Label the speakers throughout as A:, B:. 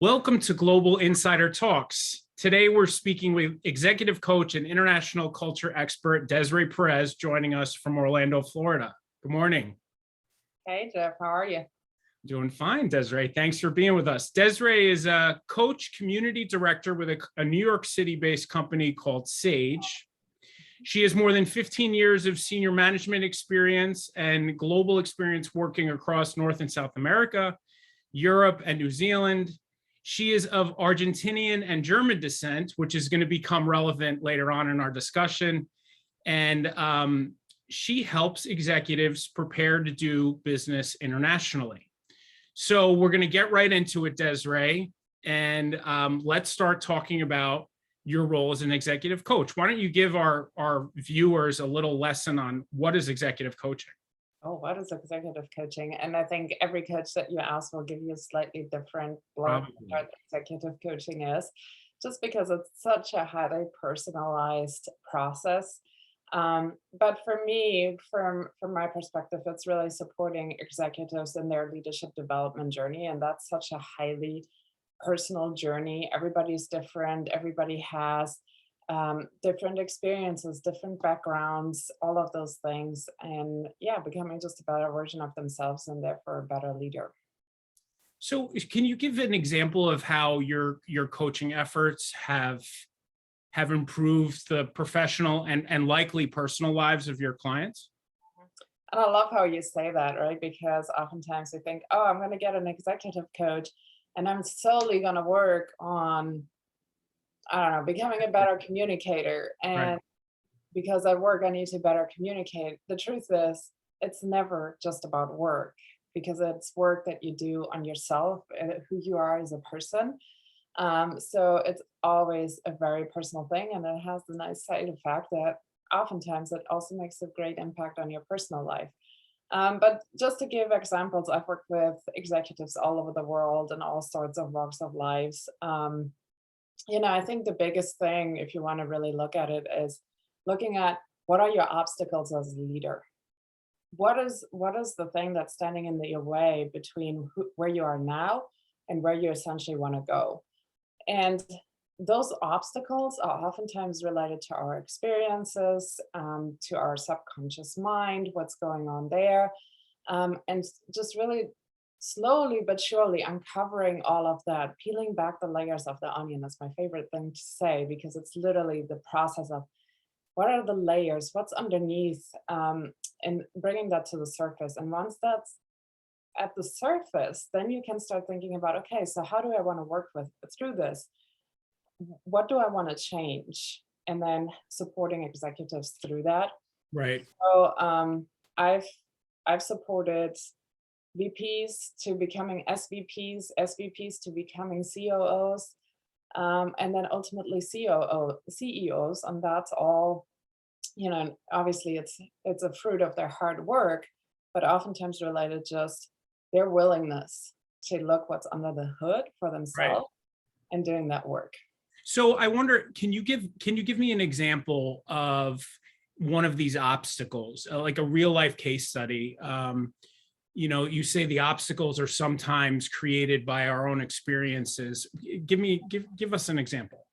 A: Welcome to Global Insider Talks. Today, we're speaking with executive coach and international culture expert Desiree Perez, joining us from Orlando, Florida. Good morning.
B: Hey, Jeff, how are you?
A: Doing fine, Desiree. Thanks for being with us. Desiree is a coach community director with a New York City-based company called Sage. She has more than 15 years of senior management experience and global experience working across North and South America, Europe, and New Zealand. She is of Argentinian and German descent, which is going to become relevant later on in our discussion. And she helps executives prepare to do business internationally. So we're going to get right into it, Desiree, and let's start talking about your role as an executive coach. Why don't you give our viewers a little lesson on what is executive coaching?
B: Oh, what is executive coaching? And I think every coach that you ask will give you a slightly different look at what executive coaching is, just because it's such a highly personalized process. But for me, from my perspective, it's really supporting executives in their leadership development journey. And that's such a highly personal journey. Everybody's different. Everybody has different experiences, different backgrounds, all of those things. And yeah, becoming just a better version of themselves and therefore a better leader.
A: So can you give an example of how your coaching efforts have improved the professional and likely personal lives of your clients?
B: And I love how you say that, right? Because oftentimes we think, oh, I'm going to get an executive coach and I'm solely going to work on, I don't know, becoming a better communicator. And
A: Right.
B: because I work, I need to better communicate. The truth is, it's never just about work, because it's work that you do on yourself, who you are as a person. So it's always a very personal thing, and it has the nice side effect that oftentimes it also makes a great impact on your personal life. But just to give examples, I've worked with executives all over the world and all sorts of walks of lives. I think the biggest thing, if you want to really look at it, is looking at what are your obstacles as a leader. What is the thing that's standing in your way between where you are now and where you essentially want to go? And those obstacles are oftentimes related to our experiences, to our subconscious mind, what's going on there, and just really slowly but surely uncovering all of that, peeling back the layers of the onion. That's my favorite thing to say, because it's literally the process of what are the layers, what's underneath, and bringing that to the surface. And once that's at the surface, then you can start thinking about, okay, so how do I want to work through this? What do I want to change? And then supporting executives through that.
A: Right.
B: So I've supported VPs to becoming SVPs, SVPs to becoming COOs, and then ultimately CEOs, and that's all. Obviously it's a fruit of their hard work, but oftentimes related just their willingness to look what's under the hood for themselves and doing that work.
A: So I wonder, can you give me an example of one of these obstacles, like a real life case study? You say the obstacles are sometimes created by our own experiences. Give us an example.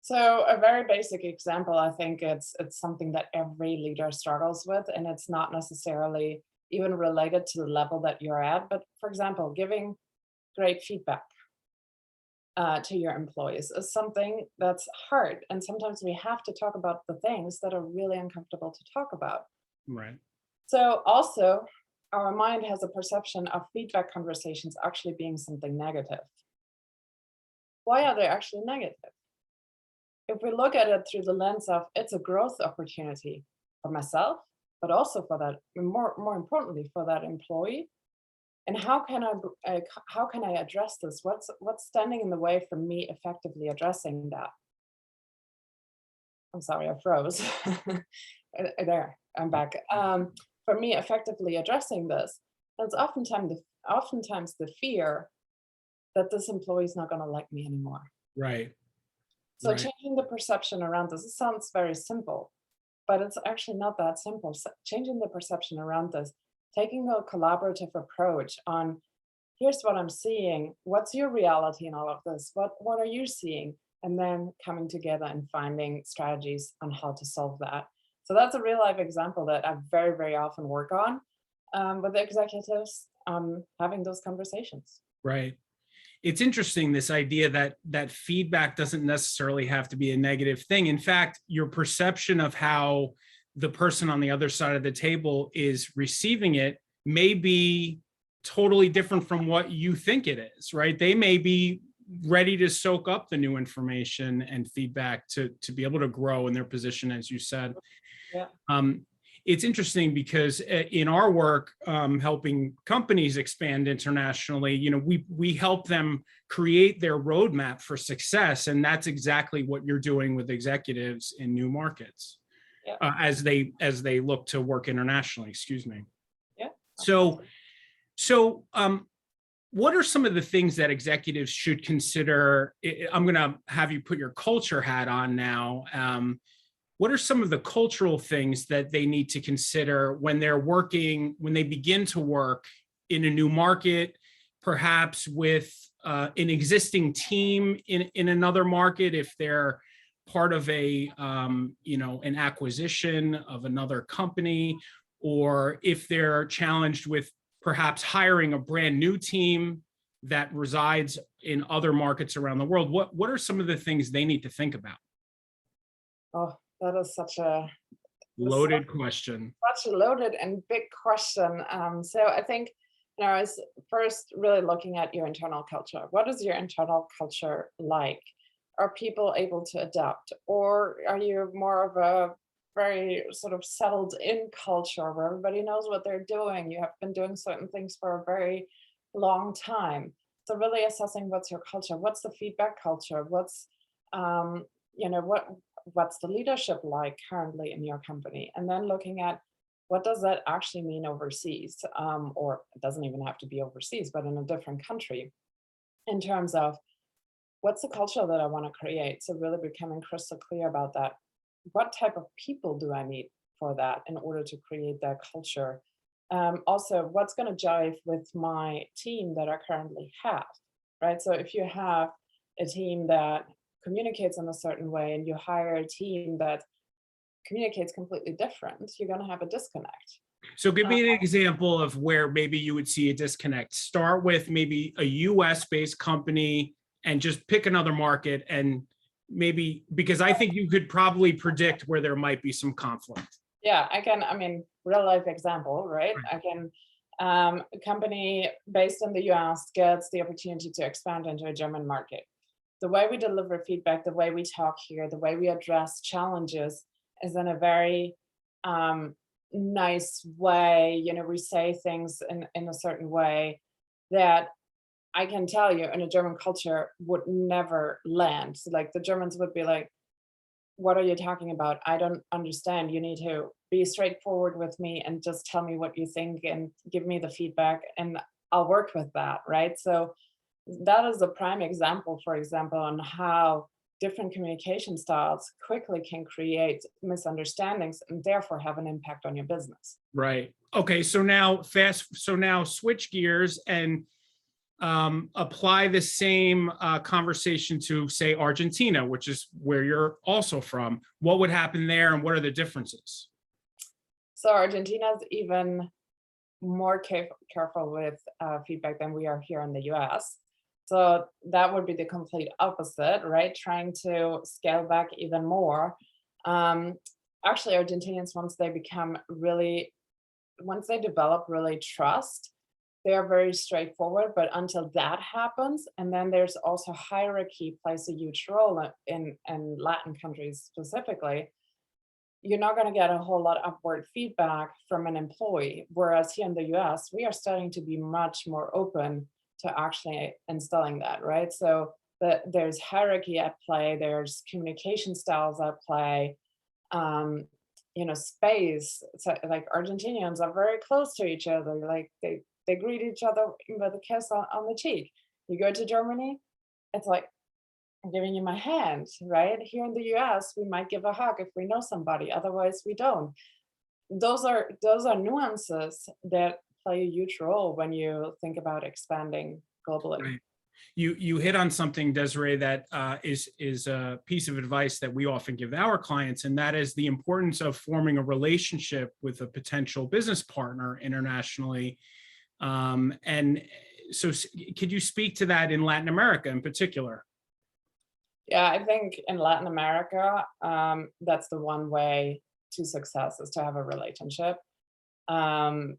B: So a very basic example, I think it's something that every leader struggles with, and it's not necessarily even related to the level that you're at. But for example, giving great feedback to your employees is something that's hard. And sometimes we have to talk about the things that are really uncomfortable to talk about.
A: Right.
B: So also, our mind has a perception of feedback conversations actually being something negative. Why are they actually negative? If we look at it through the lens of it's a growth opportunity for myself, but also for that, more importantly, for that employee. And how can I address this? What's standing in the way for me effectively addressing that? I'm sorry, I froze. There, I'm back. For me, effectively addressing this, that's oftentimes the fear that this employee is not going to like me anymore.
A: Right.
B: So
A: Right.
B: changing the perception around this, it sounds very simple, but it's actually not that simple. Changing the perception around this, taking a collaborative approach on here's what I'm seeing. What's your reality in all of this? What are you seeing? And then coming together and finding strategies on how to solve that. So that's a real life example that I very, very often work on with the executives, having those conversations.
A: Right. It's interesting, this idea that feedback doesn't necessarily have to be a negative thing. In fact, your perception of how the person on the other side of the table is receiving it may be totally different from what you think it is, right? They may be ready to soak up the new information and feedback to be able to grow in their position, as you said.
B: Yeah.
A: It's interesting because in our work, helping companies expand internationally, we help them create their roadmap for success, and that's exactly what you're doing with executives in new markets,
B: Yeah.
A: as they look to work internationally. Excuse me.
B: Yeah.
A: So, what are some of the things that executives should consider? I'm going to have you put your culture hat on now. What are some of the cultural things that they need to consider when they begin to work in a new market, perhaps with an existing team in another market, if they're part of an acquisition of another company, or if they're challenged with perhaps hiring a brand new team that resides in other markets around the world? What are some of the things they need to think about?
B: Oh, that is such a
A: Loaded question.
B: loaded and big question. So I think, is first really looking at your internal culture. What is your internal culture like? Are people able to adapt, or are you more of a very sort of settled in culture where everybody knows what they're doing? You have been doing certain things for a very long time. So really assessing what's your culture, what's the feedback culture, what's what's the leadership like currently in your company, and then looking at what does that actually mean overseas, or it doesn't even have to be overseas, but in a different country, in terms of what's the culture that I want to create. So really becoming crystal clear about that. What type of people do I need for that in order to create that culture? Also, what's going to jive with my team that I currently have, right? So if you have a team that communicates in a certain way and you hire a team that communicates completely different, you're going to have a disconnect.
A: So give me an example of where maybe you would see a disconnect. Start with maybe a US based company and just pick another market, and maybe, because I think you could probably predict where there might be some conflict.
B: Yeah, real life example, right? A company based in the US gets the opportunity to expand into a German market. The way we deliver feedback, the way we talk here, the way we address challenges is in a very nice way. We say things in a certain way that I can tell you in a German culture would never land. So like the Germans would be like, what are you talking about? I don't understand. You need to be straightforward with me and just tell me what you think and give me the feedback and I'll work with that, right? So that is a prime example, for example, on how different communication styles quickly can create misunderstandings and therefore have an impact on your business.
A: Right. Okay. So now switch gears and apply the same conversation to, say, Argentina, which is where you're also from. What would happen there, and what are the differences?
B: So Argentina is even more careful with feedback than we are here in the US. So that would be the complete opposite, right? Trying to scale back even more. Actually, Argentinians, once they develop really trust, they are very straightforward, but until that happens, and then there's also hierarchy plays a huge role in Latin countries specifically, you're not going to get a whole lot of upward feedback from an employee. Whereas here in the US, we are starting to be much more open to actually installing that, right? So there's hierarchy at play, there's communication styles at play, space. So like Argentinians are very close to each other, like they greet each other with a kiss on the cheek. You go to Germany, it's like, I'm giving you my hand, right? Here in the US, we might give a hug if we know somebody, otherwise we don't. Those are nuances that play a huge role when you think about expanding globally.
A: Right. You hit on something, Desiree, that is a piece of advice that we often give our clients, and that is the importance of forming a relationship with a potential business partner internationally. And so, could you speak to that in Latin America in particular?
B: Yeah, I think in Latin America, that's the one way to success is to have a relationship. Um,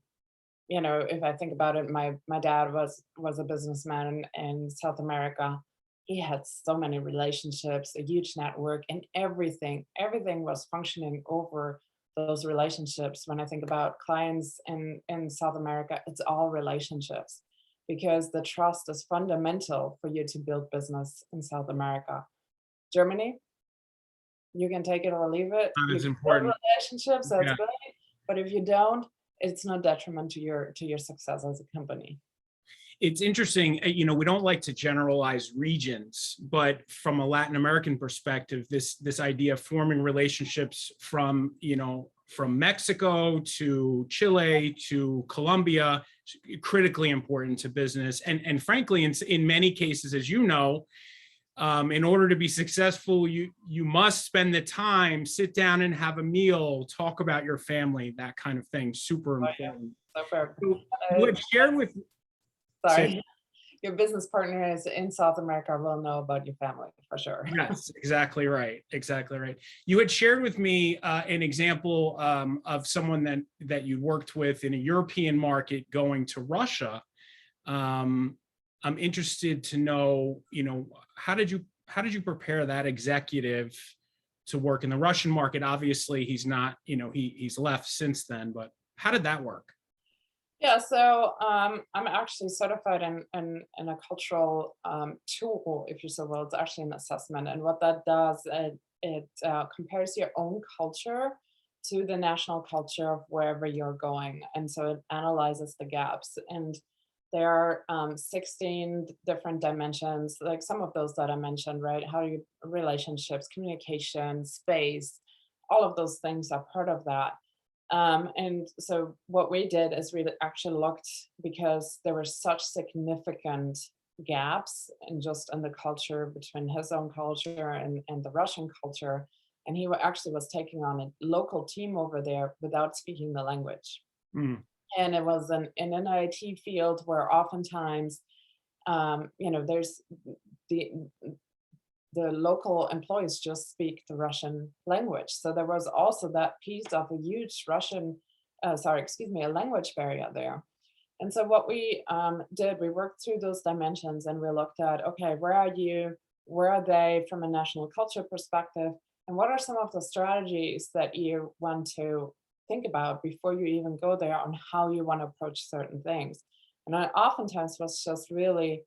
B: if I think about it, my dad was a businessman in South America. He had so many relationships, a huge network, and everything was functioning over those relationships. When I think about clients in South America, it's all relationships because the trust is fundamental for you to build business in South America. Germany, you can take it or leave it.
A: That
B: You
A: is
B: can build
A: important.
B: relationships, that's
A: Yeah.
B: great. But if you don't, it's no detriment to your success as a company.
A: It's interesting, we don't like to generalize regions, but from a Latin American perspective, this idea of forming relationships from Mexico to Chile to Colombia, critically important to business. And frankly, in many cases, as you know, in order to be successful, you must spend the time, sit down and have a meal, talk about your family, that kind of thing. Super
B: Oh, yeah.
A: important.
B: Super.
A: You had shared with
B: Sorry. Your business partners in South America will know about your family for sure.
A: Yes, exactly right. Exactly right. You had shared with me an example of someone that you worked with in a European market going to Russia. I'm interested to know, how did you prepare that executive to work in the Russian market? Obviously, he's not, he's left since then, but how did that work?
B: Yeah, so I'm actually certified in a cultural tool, if you so will. It's actually an assessment, and what that does, it compares your own culture to the national culture of wherever you're going, and so it analyzes the gaps. And there are 16 different dimensions, like some of those that I mentioned, right? How do you relationships, communication, space, all of those things are part of that. And so what we did is we actually looked because there were such significant gaps in the culture between his own culture and the Russian culture. And actually was taking on a local team over there without speaking the language.
A: Mm,
B: And it was in an IT field where oftentimes, there's the the local employees just speak the Russian language. So there was also that piece of a huge a language barrier there. And so what we did, we worked through those dimensions and we looked at, okay, where are you? Where are they from a national culture perspective? And what are some of the strategies that you want to think about before you even go there on how you want to approach certain things? And I oftentimes was just really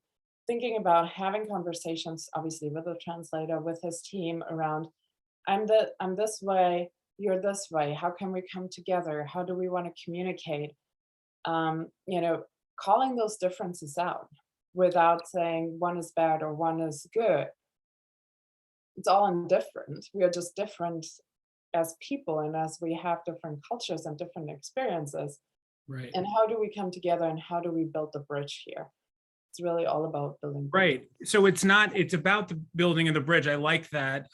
B: thinking about having conversations, obviously with a translator, with his team around, I'm this way, you're this way. How can we come together? How do we want to communicate? um, you know, Calling those differences out without saying one is bad or one is good. It's all indifferent. We are just different as people and as we have different cultures and different experiences.
A: right.
B: And how do we come together and how do we build the bridge here? It's really all about building bridges.
A: Right. So it's about the building of the bridge. I like that.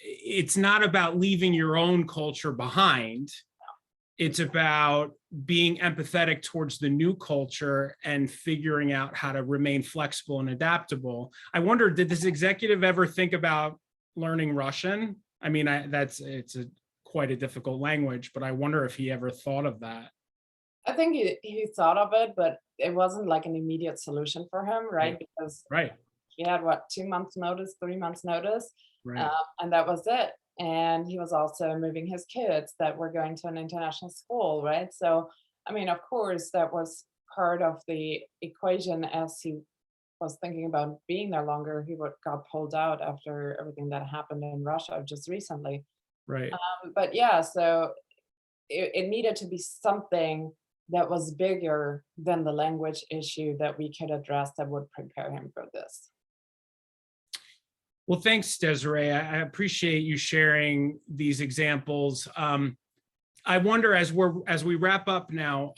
A: It's not about leaving your own culture behind. It's about being empathetic towards the new culture and figuring out how to remain flexible and adaptable. I wonder, did this executive ever think about learning Russian? I mean, it's quite a difficult language, but I wonder if he ever thought of that.
B: I think he thought of it, but it wasn't like an immediate solution for him, right? Because
A: Right,
B: he had what, 2 months notice, 3 months notice,
A: right,
B: and that was it. And he was also moving his kids that were going to an international school, right? So, I mean, of course, that was part of the equation as he was thinking about being there longer. Got pulled out after everything that happened in Russia just recently.
A: right.
B: But yeah, so it needed to be something that was bigger than the language issue that we could address that would prepare him for this.
A: Well, thanks, Desiree. I appreciate you sharing these examples. I wonder, as we wrap up now,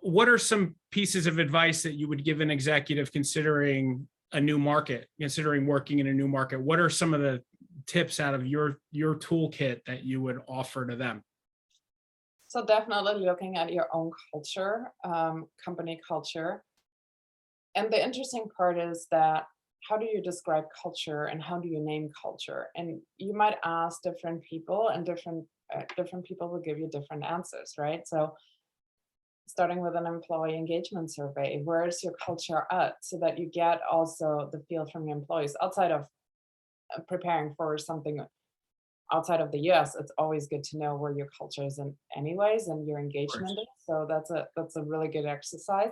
A: what are some pieces of advice that you would give an executive considering a new market, considering working in a new market? What are some of the tips out of your toolkit that you would offer to them?
B: So definitely looking at your own culture, company culture. And the interesting part is that how do you describe culture and how do you name culture? And you might ask different people, and different people will give you different answers, right? So starting with an employee engagement survey, where is your culture at, so that you get also the feel from your employees outside of preparing for something outside of the US. It's always good to know where your culture is in anyways and your engagement is. So that's a really good exercise.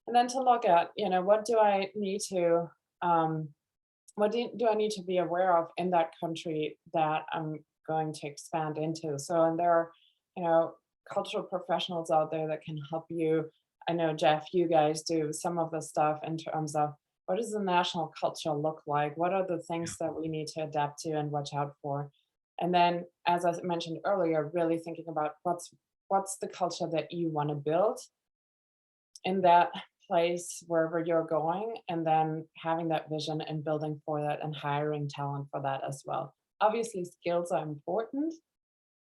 B: And then to look at, what do I need to do I need to be aware of in that country that I'm going to expand into? So, and there are, cultural professionals out there that can help you. I know, Jeff, you guys do some of the stuff in terms of what does the national culture look like? What are the things that we need to adapt to and watch out for? And then, as I mentioned earlier, really thinking about what's the culture that you want to build in that place wherever you're going, and then having that vision and building for that and hiring talent for that as well. Obviously, skills are important,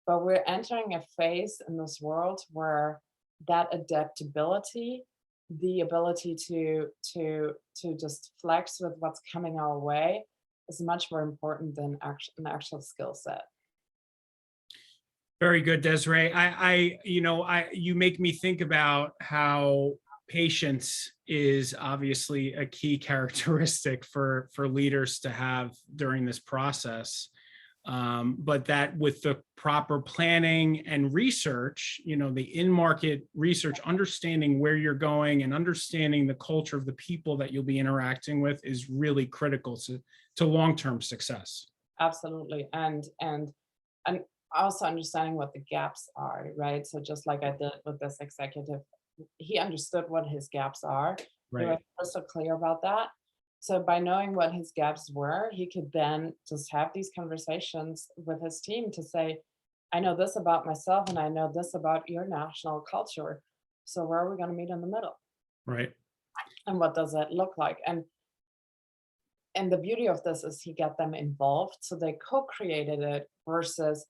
B: but we're entering a phase in this world where that adaptability, the ability to just flex with what's coming our way, is much more important than an actual skill set.
A: Very good, Desiree. You make me think about how patience is obviously a key characteristic for leaders to have during this process. But that with the proper planning and research, the in-market research, understanding where you're going and understanding the culture of the people that you'll be interacting with is really critical to long-term success.
B: Absolutely. And also understanding what the gaps are, right? So just like I did with this executive, he understood what his gaps are. He was crystal clear about that. So by knowing what his gaps were, he could then just have these conversations with his team to say, I know this about myself and I know this about your national culture. So where are we going to meet in the middle?
A: Right.
B: And what does that look like? And the beauty of this is he got them involved. So they co-created it versus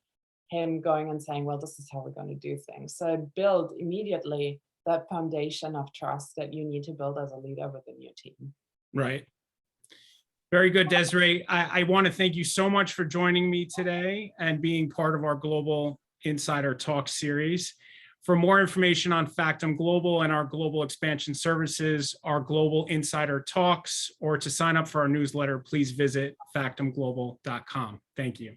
B: him going and saying, well, this is how we're going to do things. So build immediately that foundation of trust that you need to build as a leader within your team.
A: Right. Very good, Desiree. I want to thank you so much for joining me today and being part of our Global Insider Talk series. For more information on Factum Global and our global expansion services, our Global Insider Talks, or to sign up for our newsletter, please visit factumglobal.com. Thank you.